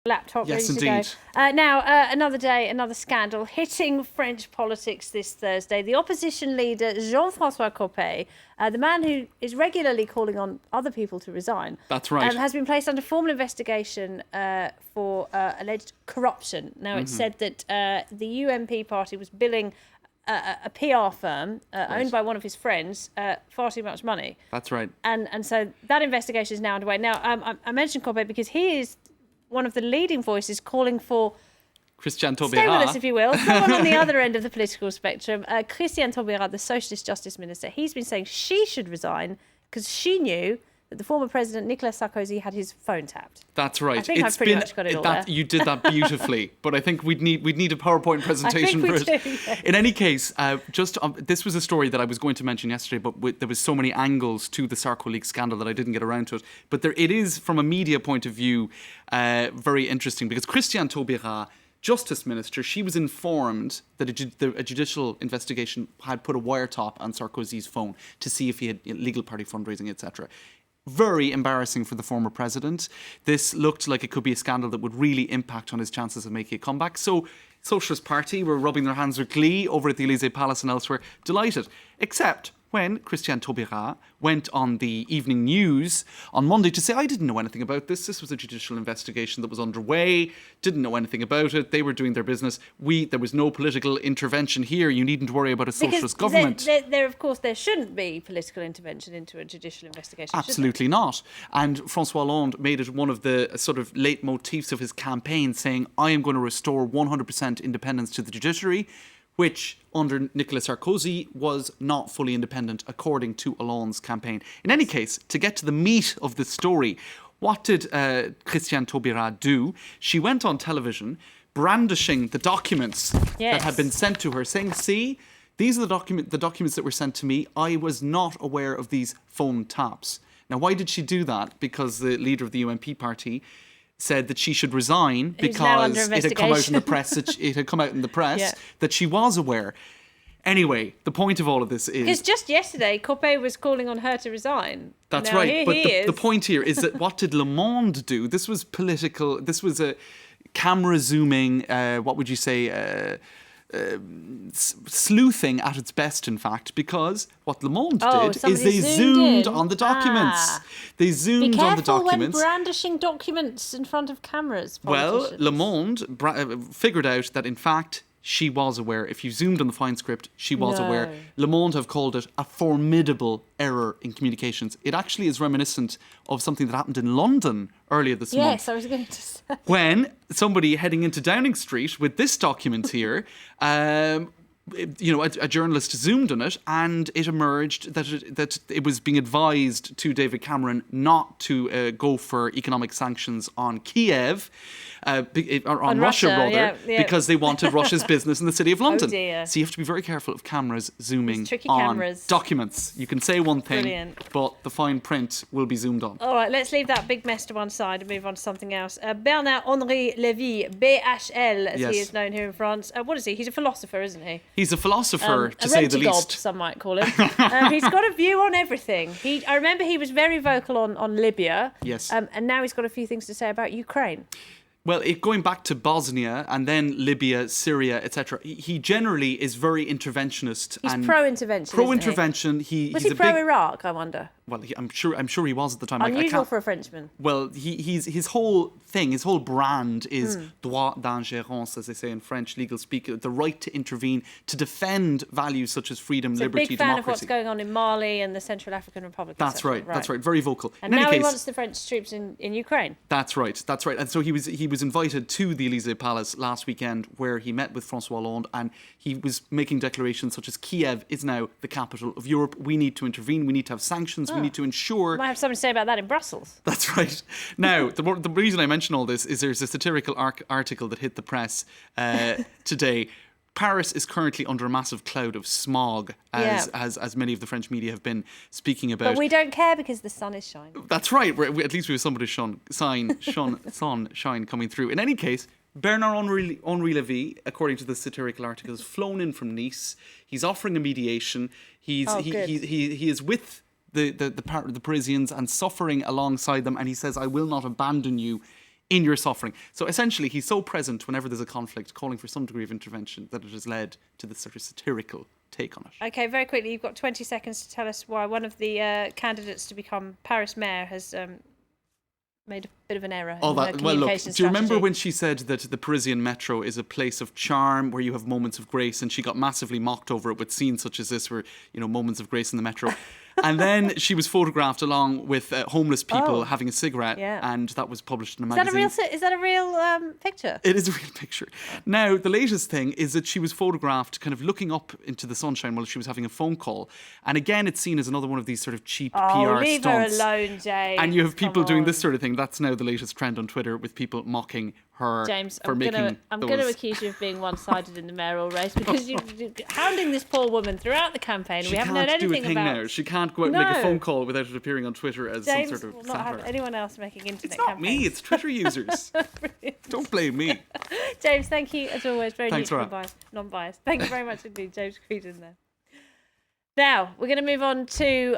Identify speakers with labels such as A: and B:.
A: Laptop
B: Yes,
A: ready
B: indeed.
A: to go. Now, another day, another scandal hitting French politics this Thursday. The opposition leader, Jean-François Copé, the man who is regularly calling on other people to resign,
B: That's right.
A: has been placed under formal investigation for alleged corruption. Now, it's said that the UMP party was billing a PR firm owned by one of his friends far too much money.
B: That's right.
A: And so that investigation is now underway. Now, I mentioned Copé because he is one of the leading voices calling for,
B: Christian Taubira.
A: stay with us if you will, someone on the other end of the political spectrum, Christian Taubira, the Socialist Justice Minister. He's been saying she should resign because she knew that the former president, Nicolas Sarkozy, had his phone tapped.
B: That's right.
A: I think I've pretty much got it all there.
B: You did that beautifully, but I think we'd need a PowerPoint presentation for it.
A: Do, yeah.
B: In any case, this was a story that I was going to mention yesterday, but there was so many angles to the Sarko-Leaks scandal that I didn't get around to it. But it is, from a media point of view, very interesting because Christian Taubira, Justice Minister, she was informed that a judicial investigation had put a wiretap on Sarkozy's phone to see if he had illegal party fundraising, etc. Very embarrassing for the former president. This looked like it could be a scandal that would really impact on his chances of making a comeback. So, Socialist Party were rubbing their hands with glee over at the Élysée Palace and elsewhere, delighted. Except when Christian Taubira went on the evening news on Monday to say, I didn't know anything about this. This was a judicial investigation that was underway. Didn't know anything about it. They were doing their business. There was no political intervention here. You needn't worry about a socialist government.
A: Of course, there shouldn't be political intervention into a judicial investigation.
B: Absolutely not. And François Hollande made it one of the sort of leitmotifs of his campaign, saying, I am going to restore 100% independence to the judiciary, which under Nicolas Sarkozy was not fully independent, according to Hollande's campaign. In any case, to get to the meat of the story, what did Christiane Taubira do? She went on television brandishing the documents that had been sent to her, saying, see, these are the documents that were sent to me. I was not aware of these phone taps. Now, why did she do that? Because the leader of the UMP party said that she should resign because it had come out in the press. That she was aware. Anyway, the point of all of this is,
A: because just yesterday, Copé was calling on her to resign.
B: That's
A: now,
B: right. But the point here is that what did Le Monde do? This was political. This was a camera zooming. What would you say? Sleuthing at its best, in fact, because what Le Monde did is they zoomed on the documents. They zoomed on the documents.
A: Be careful when brandishing documents in front of cameras.
B: Well, Le Monde figured out that, in fact, she was aware. If you zoomed on the fine script, she was aware. Le Monde have called it a formidable error in communications. It actually is reminiscent of something that happened in London earlier this month.
A: Yes, I was going to say.
B: When somebody heading into Downing Street with this document here, a journalist zoomed on it, and it emerged that it was being advised to David Cameron not to go for economic sanctions on Kiev, on Russia rather, because they wanted Russia's business in the city of London.
A: Oh dear.
B: So you have to be very careful of cameras zooming
A: tricky
B: on
A: cameras.
B: documents. You can say one thing,
A: Brilliant.
B: but the fine print will be zoomed on.
A: All right, let's leave that big mess to one side and move on to something else. Bernard-Henri Lévy, BHL, as he is known here in France. What is he? He's a philosopher, isn't he?
B: He's a philosopher, to
A: a
B: say the
A: rent-a-gob,
B: least.
A: some might call him. He's got a view on everything. I remember he was very vocal on Libya.
B: Yes.
A: And now he's got a few things to say about Ukraine.
B: Well, going back to Bosnia and then Libya, Syria, etc., he generally is very interventionist.
A: He's
B: and
A: pro-intervention.
B: Pro-intervention.
A: Was he pro-Iraq? I wonder.
B: Well, I'm sure he was at the time.
A: Unusual for a Frenchman.
B: Well, his whole thing, his whole brand is droit d'ingérence, as they say in French legal speak, the right to intervene, to defend values such as freedom, liberty,
A: big fan
B: democracy.
A: of what's going on in Mali and the Central African Republic.
B: That's right. That's right. Very vocal.
A: And now he wants the French troops in Ukraine.
B: That's right. And so he was invited to the Élysée Palace last weekend, where he met with François Hollande, and he was making declarations such as Kiev is now the capital of Europe. We need to intervene. We need to have sanctions. We need to ensure.
A: Might have something to say about that in Brussels.
B: That's right. Now, the reason I mention all this is there's a satirical article that hit the press today. Paris is currently under a massive cloud of smog, as many of the French media have been speaking about.
A: But we don't care because the sun is shining.
B: That's right. At least we have somebody's sun shine coming through. In any case, Bernard-Henri Lévy, according to the satirical article, is flown in from Nice. He's offering a mediation. He is with the Parisians and suffering alongside them, and he says, I will not abandon you in your suffering. So essentially, he's so present whenever there's a conflict, calling for some degree of intervention, that it has led to this sort of satirical take on it.
A: Okay, very quickly, you've got 20 seconds to tell us why one of the candidates to become Paris mayor has made a bit of an error in her communication
B: well, look, do you remember
A: strategy.
B: when she said that the Parisian metro is a place of charm where you have moments of grace, and she got massively mocked over it with scenes such as this where, moments of grace in the metro. And then she was photographed along with homeless people having a cigarette, and that was published in a magazine.
A: Is that a real picture?
B: It is a real picture. Now, the latest thing is that she was photographed kind of looking up into the sunshine while she was having a phone call. And again, it's seen as another one of these sort of cheap PR
A: leave
B: stunts.
A: her alone, James.
B: And you have people
A: Come
B: doing
A: on.
B: this sort of thing. That's now the latest trend on Twitter, with people mocking her
A: James,
B: for
A: I'm
B: making
A: going to accuse you of being one-sided in the mayoral race, because you're hounding this poor woman throughout the campaign. We haven't heard anything about.
B: Now. She can't go out and make a phone call without it appearing on Twitter as
A: James
B: some sort of
A: will not
B: satire.
A: have anyone else making internet
B: It's not
A: campaigns.
B: me, it's Twitter users. Don't blame me.
A: James, thank you as always. Very
B: Thanks,
A: neutral,
B: Laura.
A: non-biased. Thank you very much indeed, James Creedon there. Now, we're going to move on to